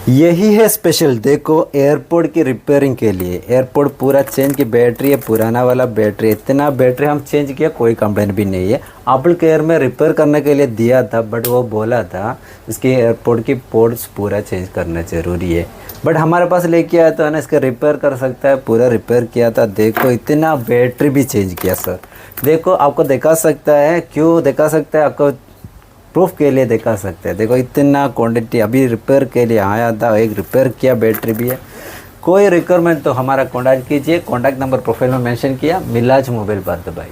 यही है स्पेशल। देखो एयरपोर्ट की रिपेयरिंग के लिए एयरपोर्ट पूरा चेंज की बैटरी है, पुराना वाला बैटरी, इतना बैटरी हम चेंज किया, कोई कंप्लेंट भी नहीं है। एप्पल केयर में रिपेयर करने के लिए दिया था, बट वो बोला था इसके एयरपोर्ट की पोर्ट्स पूरा चेंज करना ज़रूरी है। बट हमारे पास लेके आया तो है ना, इसका रिपेयर कर सकता है, पूरा रिपेयर किया था। देखो इतना बैटरी भी चेंज किया सर। देखो आपको दिखा सकता है, क्यों दिखा सकता है आपको, प्रूफ के लिए दिखा सकते हैं। देखो इतना क्वांटिटी अभी रिपेयर के लिए आया था, एक रिपेयर किया, बैटरी भी है। कोई रिक्वायरमेंट तो हमारा कॉन्टैक्ट कीजिए, कॉन्टैक्ट नंबर प्रोफाइल में मेंशन किया, मिलाज मोबाइल पर भाई।